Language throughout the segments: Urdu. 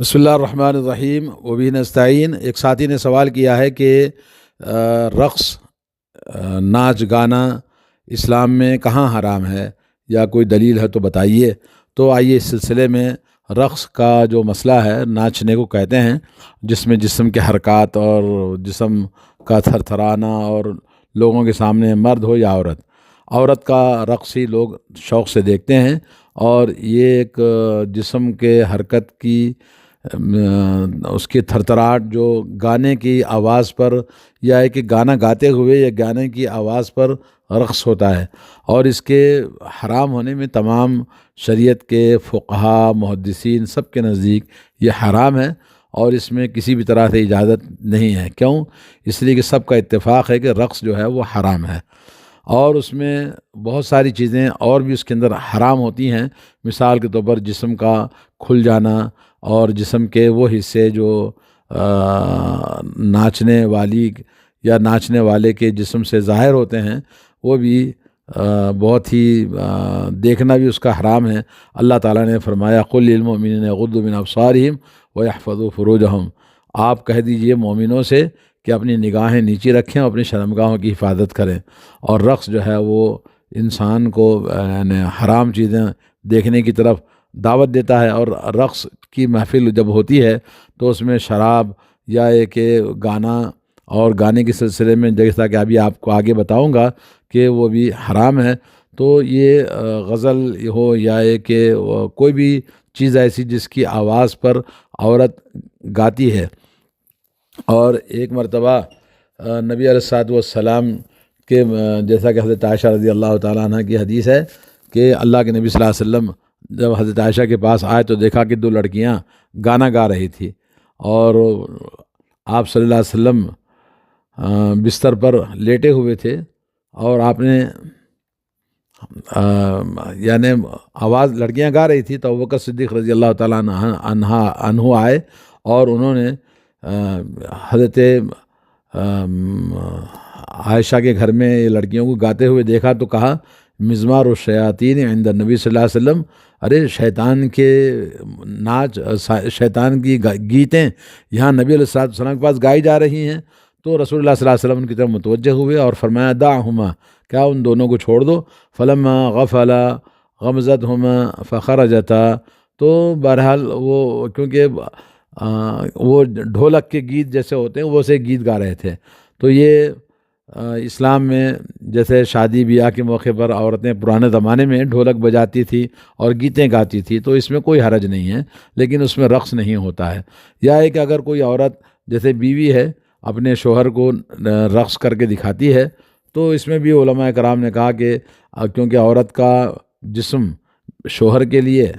بسم اللہ الرحمن الرحیم وبہ نستعین۔ ایک ساتھی نے سوال کیا ہے کہ رقص، ناچ گانا اسلام میں کہاں حرام ہے یا کوئی دلیل ہے تو بتائیے۔ تو آئیے اس سلسلے میں رقص کا جو مسئلہ ہے، ناچنے کو کہتے ہیں جس میں جسم کے حرکات اور جسم کا تھر تھرانا، اور لوگوں کے سامنے مرد ہو یا عورت کا رقص ہی لوگ شوق سے دیکھتے ہیں، اور یہ ایک جسم کے حرکت کی اس کی تھرتھراہٹ جو گانے کی آواز پر، یا ہے کہ گانا گاتے ہوئے یا گانے کی آواز پر رقص ہوتا ہے، اور اس کے حرام ہونے میں تمام شریعت کے فقہا محدثین سب کے نزدیک یہ حرام ہے، اور اس میں کسی بھی طرح سے اجازت نہیں ہے۔ کیوں؟ اس لیے کہ سب کا اتفاق ہے کہ رقص جو ہے وہ حرام ہے، اور اس میں بہت ساری چیزیں اور بھی اس کے اندر حرام ہوتی ہیں۔ مثال کے طور پر جسم کا کھل جانا، اور جسم کے وہ حصے جو ناچنے والی یا ناچنے والے کے جسم سے ظاہر ہوتے ہیں، وہ بھی بہت ہی دیکھنا بھی اس کا حرام ہے۔ اللہ تعالیٰ نے فرمایا قل للمؤمنین یغضوا من ابصارہم ویحفظوا فروجہم، آپ کہہ دیجئے مومنوں سے کہ اپنی نگاہیں نیچی رکھیں اور اپنی شرمگاہوں کی حفاظت کریں۔ اور رقص جو ہے وہ انسان کو یعنی حرام چیزیں دیکھنے کی طرف دعوت دیتا ہے، اور رقص کی محفل جب ہوتی ہے تو اس میں شراب یا ایک گانا، اور گانے کے سلسلے میں جیسا کہ ابھی آپ کو آگے بتاؤں گا کہ وہ بھی حرام ہے۔ تو یہ غزل ہو یا کہ کوئی بھی چیز ایسی جس کی آواز پر عورت گاتی ہے۔ اور ایک مرتبہ نبی علیہ الصلوۃ والسلام کے جیسا کہ حضرت عائشہ رضی اللہ تعالیٰ عنہ کی حدیث ہے کہ اللہ کے نبی صلی اللہ علیہ وسلم جب حضرت عائشہ کے پاس آئے تو دیکھا کہ دو لڑکیاں گانا گا رہی تھی، اور آپ صلی اللہ علیہ وسلم بستر پر لیٹے ہوئے تھے، اور آپ نے یعنی آواز لڑکیاں گا رہی تھی تو ابوبکر صدیق رضی اللہ تعالیٰ عنہ آئے، اور انہوں نے حضرت عائشہ کے گھر میں لڑکیوں کو گاتے ہوئے دیکھا تو کہا مزمار الشیاطین عند النبی صلی اللہ علیہ وسلم، ارے شیطان کے ناچ، شیطان کی گیتیں یہاں نبی علیہ الصلوۃ والسلام کے پاس گائی جا رہی ہیں۔ تو رسول اللہ صلی اللہ علیہ وسلم ان کی طرف متوجہ ہوئے اور فرمایا دعہما، کیا ان دونوں کو چھوڑ دو، فلما غفلا غمزتہما فخرجتا۔ تو بہرحال وہ کیونکہ وہ ڈھولک کے گیت جیسے ہوتے ہیں وہ سے گیت گا رہے تھے، تو یہ اسلام میں جیسے شادی بیاہ کے موقع پر عورتیں پرانے زمانے میں ڈھولک بجاتی تھی اور گیتیں گاتی تھی تو اس میں کوئی حرج نہیں ہے، لیکن اس میں رقص نہیں ہوتا ہے۔ یا ایک اگر کوئی عورت جیسے بیوی ہے اپنے شوہر کو رقص کر کے دکھاتی ہے، تو اس میں بھی علماء کرام نے کہا کہ کیونکہ عورت کا جسم شوہر کے لیے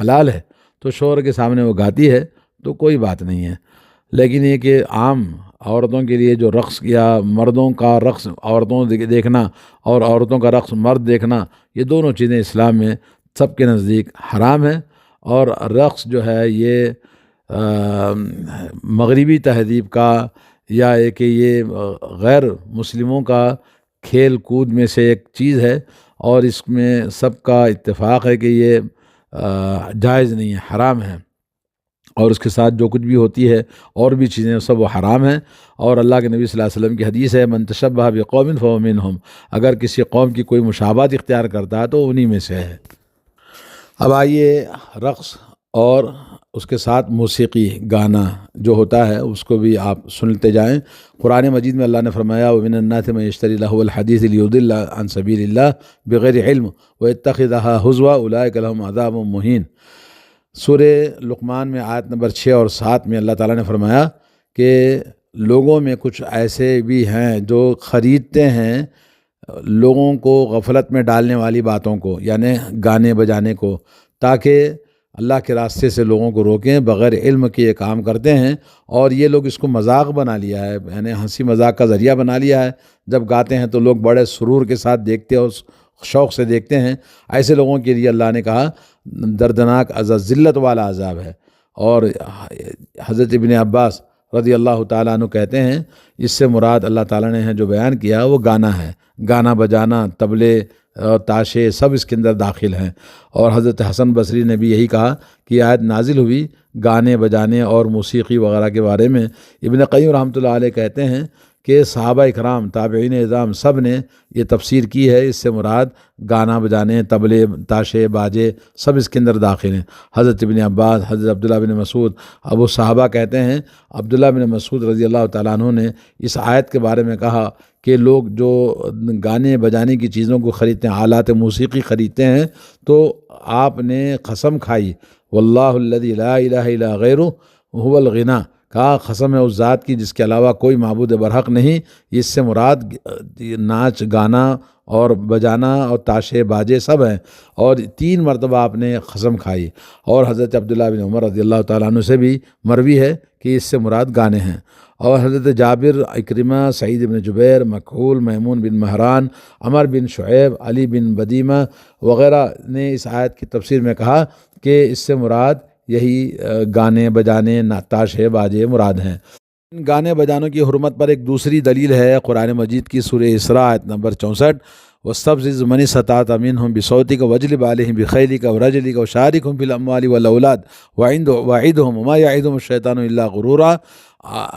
حلال ہے تو شوہر کے سامنے وہ گاتی ہے تو کوئی بات نہیں ہے۔ لیکن یہ کہ عام عورتوں کے لیے جو رقص، یا مردوں کا رقص عورتوں دیکھنا اور عورتوں کا رقص مرد دیکھنا، یہ دونوں چیزیں اسلام میں سب کے نزدیک حرام ہے۔ اور رقص جو ہے یہ مغربی تہذیب کا، یا کہ یہ غیر مسلموں کا کھیل کود میں سے ایک چیز ہے، اور اس میں سب کا اتفاق ہے کہ یہ جائز نہیں ہے، حرام ہے، اور اس کے ساتھ جو کچھ بھی ہوتی ہے اور بھی چیزیں سب وہ حرام ہیں۔ اور اللہ کے نبی صلی اللہ علیہ وسلم کی حدیث ہے من تشبہ بقوم فہو منہم، اگر کسی قوم کی کوئی مشابہت اختیار کرتا ہے تو انہی میں سے ہے۔ اب آئیے رقص اور اس کے ساتھ موسیقی گانا جو ہوتا ہے اس کو بھی آپ سنتے جائیں۔ قرآن مجید میں اللہ نے فرمایا وَمِنَ النَّاسِ مَن يَشْتَرِي لَهْوَ الْحَدِيثِ لِيُضِلَّ عَن سَبِيلِ اللَّهِ بِغَيْرِ عِلْمٍ وَيَتَّخِذَهَا هُزُوًا أُولَٰئِكَ لَهُمْ عَذَابٌ مُّهِينٌ۔ سورہ لقمان میں آیت نمبر 6 اور 7 میں اللہ تعالیٰ نے فرمایا کہ لوگوں میں کچھ ایسے بھی ہیں جو خریدتے ہیں لوگوں کو غفلت میں ڈالنے والی باتوں کو، یعنی گانے بجانے کو، تاکہ اللہ کے راستے سے لوگوں کو روکیں، بغیر علم کے یہ کام کرتے ہیں، اور یہ لوگ اس کو مذاق بنا لیا ہے، یعنی ہنسی مذاق کا ذریعہ بنا لیا ہے۔ جب گاتے ہیں تو لوگ بڑے سرور کے ساتھ دیکھتے اور شوق سے دیکھتے ہیں، ایسے لوگوں کے لیے اللہ نے کہا دردناک عذاب، ذلت والا عذاب ہے۔ اور حضرت ابن عباس رضی اللہ تعالیٰ عنہ کہتے ہیں اس سے مراد اللہ تعالیٰ نے جو بیان کیا وہ گانا ہے، گانا بجانا، طبلے تاشے سب اس کے اندر داخل ہیں۔ اور حضرت حسن بصری نے بھی یہی کہا کہ آیت نازل ہوئی گانے بجانے اور موسیقی وغیرہ کے بارے میں۔ ابن قیم رحمۃ اللہ علیہ کہتے ہیں کہ صحابہ اکرام تابعین اعظام سب نے یہ تفسیر کی ہے، اس سے مراد گانا بجانے، طبلے، تاشے، باجے سب اس کے اندر داخل ہیں۔ حضرت ابن عباس، حضرت عبداللہ بن مسعود، ابو صحابہ کہتے ہیں عبداللہ بن مسعود رضی اللہ تعالیٰ عنہ نے اس آیت کے بارے میں کہا کہ لوگ جو گانے بجانے کی چیزوں کو خریدتے ہیں، آلات موسیقی خریدتے ہیں، تو آپ نے قسم کھائی واللہ الذی لا الہ الا غیرہ هو الغنی، کہا قسم ہے اس ذات کی جس کے علاوہ کوئی معبود برحق نہیں، اس سے مراد ناچ گانا اور بجانا اور تاشے باجے سب ہیں۔ اور 3 مرتبہ آپ نے قسم کھائی۔ اور حضرت عبداللہ بن عمر رضی اللہ تعالیٰ عنہ سے بھی مروی ہے کہ اس سے مراد گانے ہیں۔ اور حضرت جابر، اکرمہ، سعید بن جبیر، مکحول، میمون بن مہران، عمر بن شعیب، علی بن بدیمہ وغیرہ نے اس آیت کی تفسیر میں کہا کہ اس سے مراد یہی گانے بجانے، تاشے باجے مراد ہیں۔ ان گانے بجانوں کی حرمت پر ایک دوسری دلیل ہے قرآن مجید کی سورہ اسراء آیت نمبر 64، وَاسْتَفْزِزْ مَنِ اسْتَطَعْتَ مِنْهُمْ بِصَوْتِكَ وَاجْلِبْ عَلَيْهِمْ بِخَيْلِكَ وَرَجْلِكَ وَشَارِكْهُمْ فِي الْأَمْوَالِ وَالْأَوْلَادِ وَعِدْهُمْ وَمَا يَعِدُهُمُ الشَّيْطَانُ إِلَّا غُرُورًا۔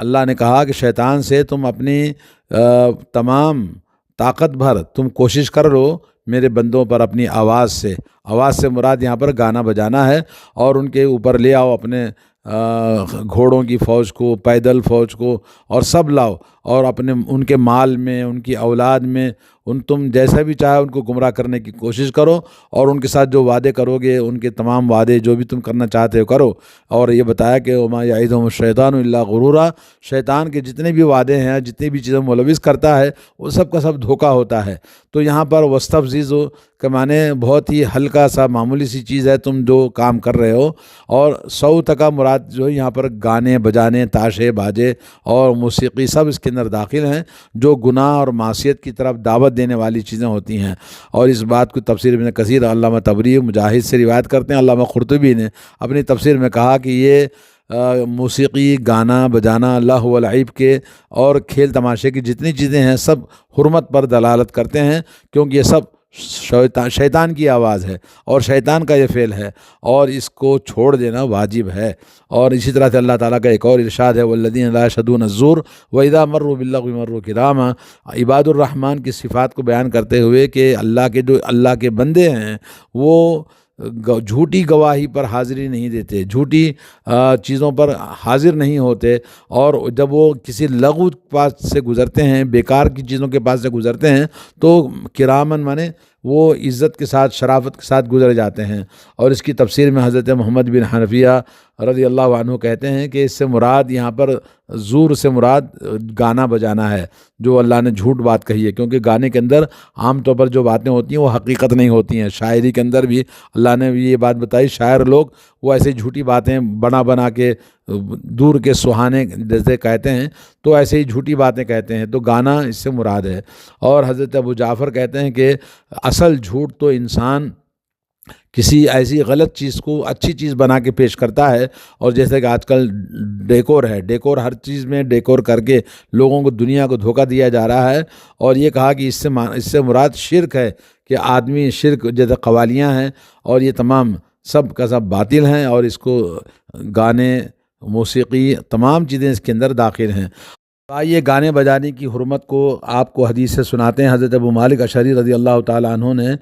اللہ نے کہا کہ شیطان سے تم اپنی تمام طاقت بھر تم کوشش کر لو میرے بندوں پر اپنی آواز سے مراد یہاں پر گانا بجانا ہے، اور ان کے اوپر لے آؤ اپنے گھوڑوں کی فوج کو، پیدل فوج کو، اور سب لاؤ، اور اپنے ان کے مال میں، ان کی اولاد میں، تم جیسا بھی چاہے ان کو گمراہ کرنے کی کوشش کرو، اور ان کے ساتھ جو وعدے کرو گے ان کے تمام وعدے جو بھی تم کرنا چاہتے ہو کرو۔ اور یہ بتایا کہ وما یعدہم الشیطان الا غرورا، شیطان کے جتنے بھی وعدے ہیں، جتنی بھی چیزیں ملوث کرتا ہے، وہ سب کا سب دھوکہ ہوتا ہے۔ تو یہاں پر وستفزیز کے معنی بہت ہی ہلکا سا معمولی سی چیز ہے تم جو کام کر رہے ہو، اور صوت کا مراد جو یہاں پر گانے بجانے، تاشے باجے اور موسیقی سب اس کے اندر داخل ہیں، جو گناہ اور معصیت کی طرف دعوت دینے والی چیزیں ہوتی ہیں۔ اور اس بات کو تفسیر ابن کثیر، علامہ طبری، مجاہد سے روایت کرتے ہیں۔ علامہ قرطبی نے اپنی تفسیر میں کہا کہ یہ موسیقی، گانا بجانا، اللہ و لعب کے اور کھیل تماشے کی جتنی چیزیں ہیں سب حرمت پر دلالت کرتے ہیں، کیونکہ یہ سب شیطان کی آواز ہے اور شیطان کا یہ فعل ہے، اور اس کو چھوڑ دینا واجب ہے۔ اور اسی طرح سے اللہ تعالیٰ کا ایک اور ارشاد ہے والذین لا یشہدون الزور واذا مروا باللغو مروا کراما، عباد الرحمن کی صفات کو بیان کرتے ہوئے کہ اللہ کے بندے ہیں وہ جھوٹی گواہی پر حاضری نہیں دیتے، جھوٹی چیزوں پر حاضر نہیں ہوتے، اور جب وہ کسی لغو پاس سے گزرتے ہیں، بیکار کی چیزوں کے پاس سے گزرتے ہیں، تو کرامن مانے وہ عزت کے ساتھ، شرافت کے ساتھ گزر جاتے ہیں۔ اور اس کی تفسیر میں حضرت محمد بن حنفیہ رضی اللہ عنہ کہتے ہیں کہ اس سے مراد یہاں پر زور سے مراد گانا بجانا ہے، جو اللہ نے جھوٹ بات کہی ہے، کیونکہ گانے کے اندر عام طور پر جو باتیں ہوتی ہیں وہ حقیقت نہیں ہوتی ہیں۔ شاعری کے اندر بھی اللہ نے یہ بات بتائی، شاعر لوگ وہ ایسے جھوٹی باتیں بنا کے دور کے سہانے جیسے کہتے ہیں، تو ایسے ہی جھوٹی باتیں کہتے ہیں، تو گانا اس سے مراد ہے۔ اور حضرت ابو جعفر کہتے ہیں کہ اصل جھوٹ تو انسان کسی ایسی غلط چیز کو اچھی چیز بنا کے پیش کرتا ہے، اور جیسے کہ آج کل ڈیکور ہے، ڈیکور ہر چیز میں ڈیکور کر کے لوگوں کو، دنیا کو دھوکہ دیا جا رہا ہے، اور یہ کہا کہ اس سے مراد شرک ہے، کہ آدمی شرک جیسے قوالیاں ہیں اور یہ تمام سب کا سب باطل ہیں، اور اس کو گانے، موسیقی تمام چیزیں اس کے اندر داخل ہیں۔ آئیے گانے بجانے کی حرمت کو آپ کو حدیث سے سناتے ہیں۔ حضرت ابو مالک اشعری رضی اللہ تعالیٰ عنہ نے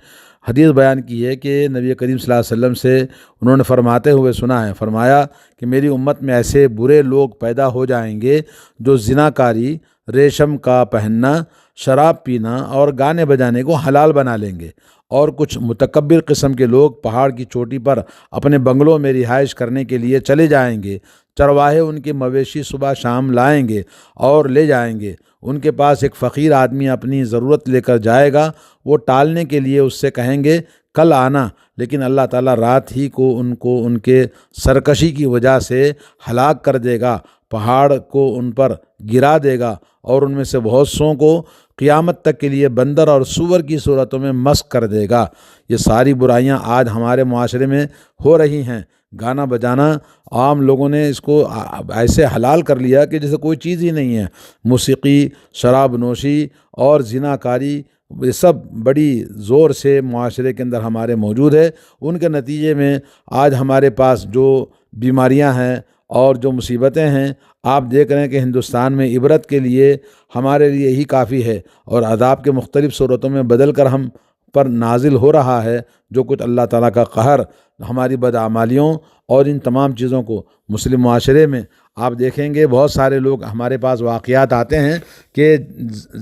حدیث بیان کی ہے کہ نبی کریم صلی اللہ علیہ وسلم سے انہوں نے فرماتے ہوئے سنا ہے، فرمایا کہ میری امت میں ایسے برے لوگ پیدا ہو جائیں گے جو زنا کاری، ریشم کا پہننا، شراب پینا اور گانے بجانے کو حلال بنا لیں گے، اور کچھ متکبر قسم کے لوگ پہاڑ کی چوٹی پر اپنے بنگلوں میں رہائش کرنے کے لیے چلے جائیں گے، چرواہے ان کے مویشی صبح شام لائیں گے اور لے جائیں گے، ان کے پاس ایک فقیر آدمی اپنی ضرورت لے کر جائے گا، وہ ٹالنے کے لیے اس سے کہیں گے کل آنا، لیکن اللہ تعالیٰ رات ہی کو ان کے سرکشی کی وجہ سے ہلاک کر دے گا، پہاڑ کو ان پر گرا دے گا، اور ان میں سے بہت سوں کو قیامت تک کے لیے بندر اور سور کی صورتوں میں مسخ کر دے گا۔ یہ ساری برائیاں آج ہمارے معاشرے میں ہو رہی ہیں۔ گانا بجانا عام لوگوں نے اس کو ایسے حلال کر لیا کہ جیسے کوئی چیز ہی نہیں ہے۔ موسیقی، شراب نوشی اور زنا کاری یہ سب بڑی زور سے معاشرے کے اندر ہمارے موجود ہے۔ ان کے نتیجے میں آج ہمارے پاس جو بیماریاں ہیں اور جو مصیبتیں ہیں، آپ دیکھ رہے ہیں کہ ہندوستان میں عبرت کے لیے ہمارے لیے یہی کافی ہے، اور عذاب کے مختلف صورتوں میں بدل کر ہم پر نازل ہو رہا ہے جو کچھ اللہ تعالیٰ کا قہر ہماری بدعمالیوں اور ان تمام چیزوں کو مسلم معاشرے میں آپ دیکھیں گے۔ بہت سارے لوگ ہمارے پاس واقعات آتے ہیں کہ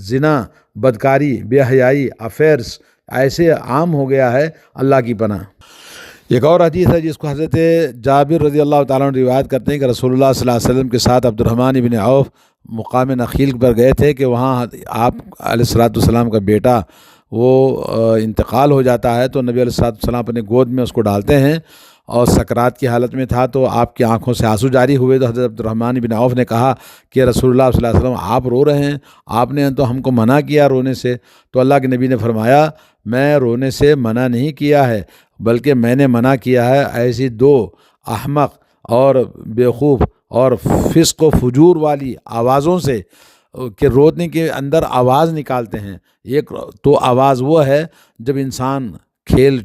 زنا، بدکاری، بے حیائی، افیئرس ایسے عام ہو گیا ہے، اللہ کی پناہ۔ ایک اور حدیث ہے جس کو حضرت جابر رضی اللہ تعالیٰ عنہ روایت کرتے ہیں کہ رسول اللہ صلی اللہ علیہ وسلم کے ساتھ عبد الرحمن بن عوف مقام نخیل پر گئے تھے کہ وہاں آپ علیہ الصلوۃ والسلام کا بیٹا وہ انتقال ہو جاتا ہے، تو نبی علیہ الصلوۃ والسلام اپنے گود میں اس کو ڈالتے ہیں، اور سکرات کی حالت میں تھا تو آپ کی آنکھوں سے آنسو جاری ہوئے، تو حضرت عبد الرحمن بن عوف نے کہا کہ رسول اللہ صلی اللہ علیہ وسلم آپ رو رہے ہیں، آپ نے تو ہم کو منع کیا رونے سے۔ تو اللہ کے نبی نے فرمایا میں رونے سے منع نہیں کیا ہے، بلکہ میں نے منع کیا ہے ایسی دو احمق اور بیوقوف اور فسق و فجور والی آوازوں سے کہ رونے کے اندر آواز نکالتے ہیں۔ ایک تو آواز وہ ہے جب انسان کھیل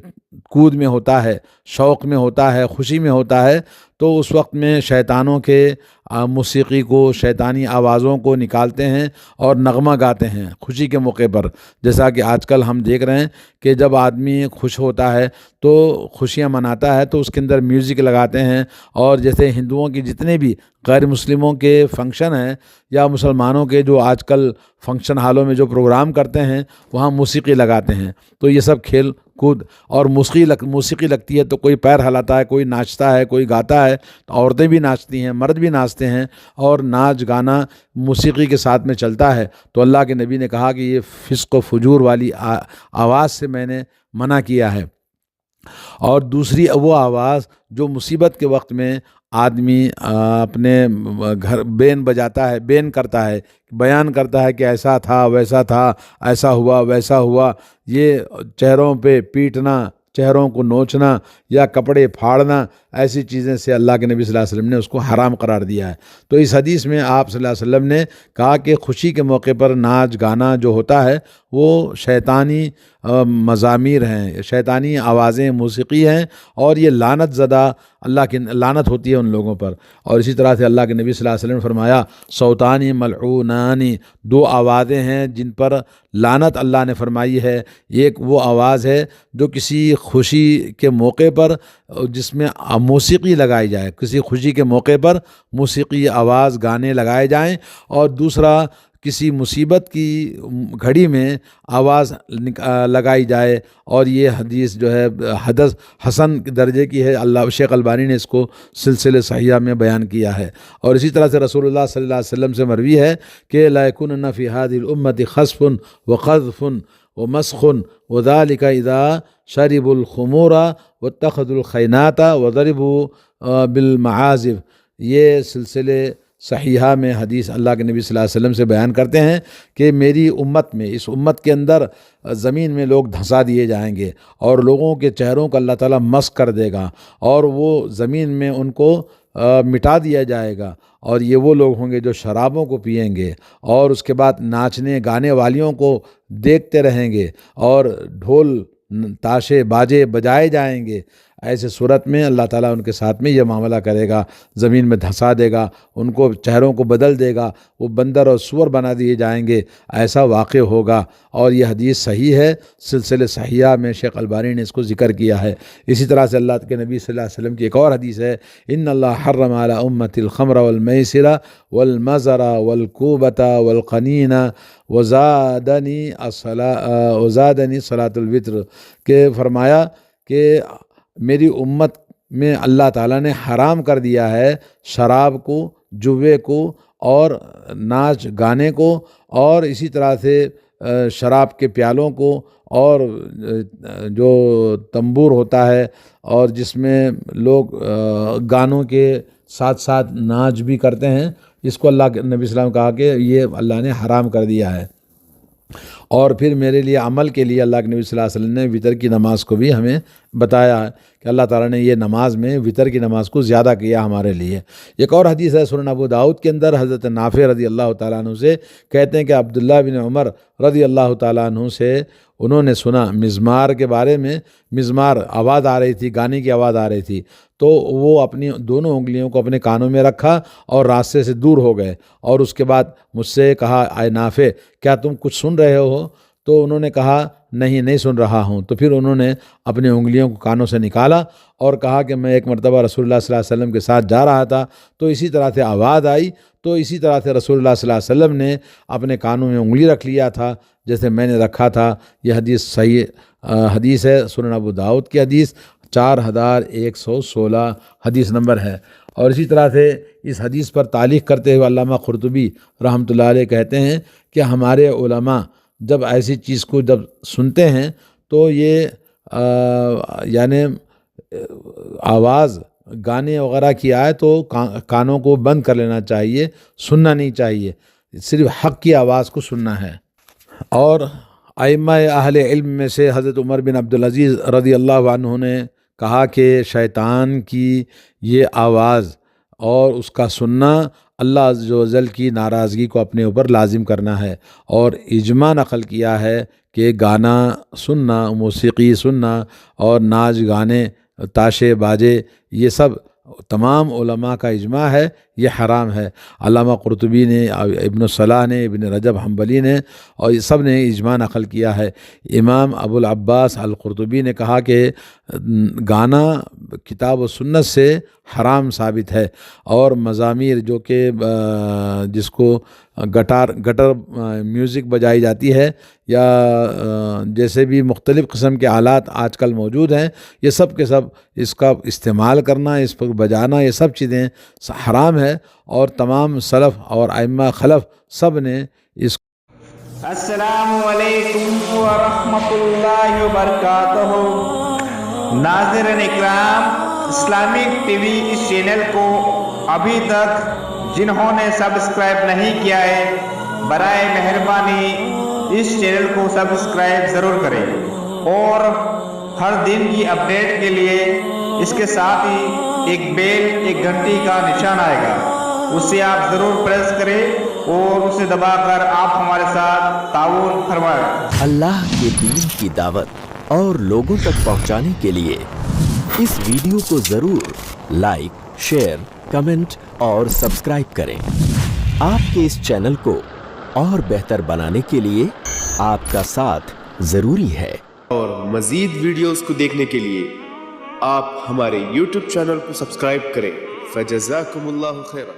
کود میں ہوتا ہے، شوق میں ہوتا ہے، خوشی میں ہوتا ہے، تو اس وقت میں شیطانوں کے موسیقی کو، شیطانی آوازوں کو نکالتے ہیں اور نغمہ گاتے ہیں خوشی کے موقع پر۔ جیسا کہ آج کل ہم دیکھ رہے ہیں کہ جب آدمی خوش ہوتا ہے تو خوشیاں مناتا ہے تو اس کے اندر میوزک لگاتے ہیں، اور جیسے ہندوؤں کی جتنے بھی غیر مسلموں کے فنکشن ہیں یا مسلمانوں کے جو آج کل فنکشن ہالوں میں جو پروگرام کرتے ہیں وہاں موسیقی لگاتے ہیں، تو یہ سب کھیل کود اور موسیقی لگتی ہے تو کوئی پیر ہلاتا ہے، کوئی ناچتا ہے، کوئی گاتا ہے، تو عورتیں بھی ناچتی ہیں، مرد بھی ناچتے ہیں، اور ناچ گانا موسیقی کے ساتھ میں چلتا ہے۔ تو اللہ کے نبی نے کہا کہ یہ فسق و فجور والی آواز سے میں نے منع کیا ہے۔ اور دوسری وہ آواز جو مصیبت کے وقت میں آدمی اپنے گھر بین بجاتا ہے، بین کرتا ہے، بیان کرتا ہے کہ ایسا تھا، ویسا تھا، ایسا ہوا، ویسا ہوا، یہ چہروں پہ پیٹنا، چہروں کو نوچنا یا کپڑے پھاڑنا، ایسی چیزیں سے اللہ کے نبی صلی اللہ علیہ وسلم نے اس کو حرام قرار دیا ہے۔ تو اس حدیث میں آپ صلی اللہ علیہ وسلم نے کہا کہ خوشی کے موقع پر ناچ گانا جو ہوتا ہے وہ شیطانی مزامیر ہیں، شیطانی آوازیں، موسیقی ہیں، اور یہ لعنت زدہ، اللہ کی لعنت ہوتی ہے ان لوگوں پر۔ اور اسی طرح سے اللہ کے نبی صلی اللہ علیہ وسلم نے فرمایا صوتانی ملعونانی، دو آوازیں ہیں جن پر لعنت اللہ نے فرمائی ہے۔ ایک وہ آواز ہے جو کسی خوشی کے موقع پر جس میں موسیقی لگائی جائے، کسی خوشی کے موقع پر موسیقی آواز گانے لگائے جائیں، اور دوسرا کسی مصیبت کی گھڑی میں آواز لگائی جائے، اور یہ حدیث جو ہے حدث حسن درجے کی ہے۔ اللہ شیخ البانی نے اس کو سلسلہ صحیحہ میں بیان کیا ہے۔ اور اسی طرح سے رسول اللہ صلی اللہ علیہ وسلم سے مروی ہے کہ لا یکونن فی هذه الامة خسف وقذف ومسخ وذلك اذا شربوا الخمور واتخذوا الخینات وضربوا بالمعازف۔ یہ سلسلے صحیحہ میں حدیث اللہ کے نبی صلی اللہ علیہ وسلم سے بیان کرتے ہیں کہ میری امت میں، اس امت کے اندر زمین میں لوگ دھنسا دیے جائیں گے، اور لوگوں کے چہروں کو اللہ تعالیٰ مسخ کر دے گا، اور وہ زمین میں ان کو مٹا دیا جائے گا۔ اور یہ وہ لوگ ہوں گے جو شرابوں کو پئیں گے، اور اس کے بعد ناچنے گانے والیوں کو دیکھتے رہیں گے، اور ڈھول تاشے باجے بجائے جائیں گے۔ ایسے صورت میں اللہ تعالیٰ ان کے ساتھ میں یہ معاملہ کرے گا، زمین میں دھنسا دے گا، ان کو چہروں کو بدل دے گا، وہ بندر اور سور بنا دیے جائیں گے، ایسا واقع ہوگا۔ اور یہ حدیث صحیح ہے، سلسلہ صحیحہ میں شیخ البانی نے اس کو ذکر کیا ہے۔ اسی طرح سے اللہ کے نبی صلی اللہ علیہ وسلم کی ایک اور حدیث ہے ان اللہ حرم علی امتی الخمر والمیسر والمزر والکوبۃ والقنین وزادنی صلاۃ الوتر، کہ فرمایا کہ میری امت میں اللہ تعالیٰ نے حرام کر دیا ہے شراب کو، جوے کو، اور ناچ گانے کو، اور اسی طرح سے شراب کے پیالوں کو، اور جو تنبور ہوتا ہے اور جس میں لوگ گانوں کے ساتھ ساتھ ناچ بھی کرتے ہیں، اس کو اللہ کے نبی صلی اللہ علیہ وسلم کہا کہ یہ اللہ نے حرام کر دیا ہے۔ اور پھر میرے لیے عمل کے لیے اللہ کے نبی صلی اللہ علیہ وسلم نے وتر کی نماز کو بھی ہمیں بتایا ہے کہ اللہ تعالیٰ نے یہ نماز میں وطر کی نماز کو زیادہ کیا ہمارے لیے۔ ایک اور حدیث ہے سنن ابو داؤد کے اندر، حضرت نافع رضی اللہ تعالیٰ عنہ سے کہتے ہیں کہ عبداللہ بن عمر رضی اللہ تعالیٰ عنہ سے انہوں نے سنا مزمار کے بارے میں، مزمار آواز آ رہی تھی، گانے کی آواز آ رہی تھی، تو وہ اپنی دونوں انگلیوں کو اپنے کانوں میں رکھا اور راستے سے دور ہو گئے، اور اس کے بعد مجھ سے کہا اے نافع کیا تم کچھ سن رہے ہو؟ تو انہوں نے کہا نہیں سن رہا ہوں۔ تو پھر انہوں نے اپنے انگلیوں کو کانوں سے نکالا اور کہا کہ میں ایک مرتبہ رسول اللہ صلی اللہ علیہ وسلم کے ساتھ جا رہا تھا، تو اسی طرح سے آواز آئی، تو اسی طرح سے رسول اللہ صلی اللہ علیہ وسلم نے اپنے کانوں میں انگلی رکھ لیا تھا جیسے میں نے رکھا تھا۔ یہ حدیث صحیح حدیث ہے، سنن ابو داؤد کی حدیث 4116 حدیث نمبر ہے۔ اور اسی طرح سے اس حدیث پر تعلیق کرتے ہوئے علامہ قرطبی رحمۃ اللہ علیہ کہتے ہیں کہ ہمارے علماء جب ایسی چیز کو جب سنتے ہیں تو یہ یعنی آواز گانے وغیرہ کی آئے تو کانوں کو بند کر لینا چاہیے، سننا نہیں چاہیے، صرف حق کی آواز کو سننا ہے۔ اور ائمہ اہل علم میں سے حضرت عمر بن عبدالعزیز رضی اللہ عنہ نے کہا کہ شیطان کی یہ آواز اور اس کا سننا اللہ عز و جل کی ناراضگی کو اپنے اوپر لازم کرنا ہے، اور اجماع نقل کیا ہے کہ گانا سننا، موسیقی سننا اور ناچ گانے، تاشے باجے، یہ سب تمام علماء کا اجماع ہے یہ حرام ہے۔ علامہ قرطبی نے، ابن صلاح نے، ابن رجب حنبلی نے، اور یہ سب نے اجماع نقل کیا ہے۔ امام ابو العباس القرطبی نے کہا کہ گانا کتاب و سنت سے حرام ثابت ہے، اور مزامیر جو کہ جس کو گٹر میوزک بجائی جاتی ہے، یا جیسے بھی مختلف قسم کے آلات آج کل موجود ہیں، یہ سب کے سب اس کا استعمال کرنا، اس پر بجانا، یہ سب چیزیں حرام ہے، اور تمام سلف اور ائمہ خلف سب نے اس السلام علیکم ورحمۃ اللہ وبرکاتہ۔ ناظرین اکرام، اسلامک ٹی وی اس چینل کو ابھی تک جنہوں نے سبسکرائب نہیں کیا ہے، برائے مہربانی اس چینل کو سبسکرائب ضرور کریں، اور ہر دن کی اپڈیٹ کے لیے اس کے ساتھ ہی ایک بیل، ایک گھنٹی کا نشان آئے گا، اسے آپ ضرور پریس کریں اور اسے دبا کر آپ ہمارے ساتھ تعاون فرمائیں۔ اللہ کے دین کی دعوت اور لوگوں تک پہنچانے کے لیے اس ویڈیو کو ضرور لائک، شیئر، کمنٹ اور سبسکرائب کریں۔ آپ کے اس چینل کو اور بہتر بنانے کے لیے آپ کا ساتھ ضروری ہے۔ اور مزید ویڈیوز کو دیکھنے کے لیے آپ ہمارے YouTube چینل کو سبسکرائب کریں۔ فجزاکم اللہ خیرا۔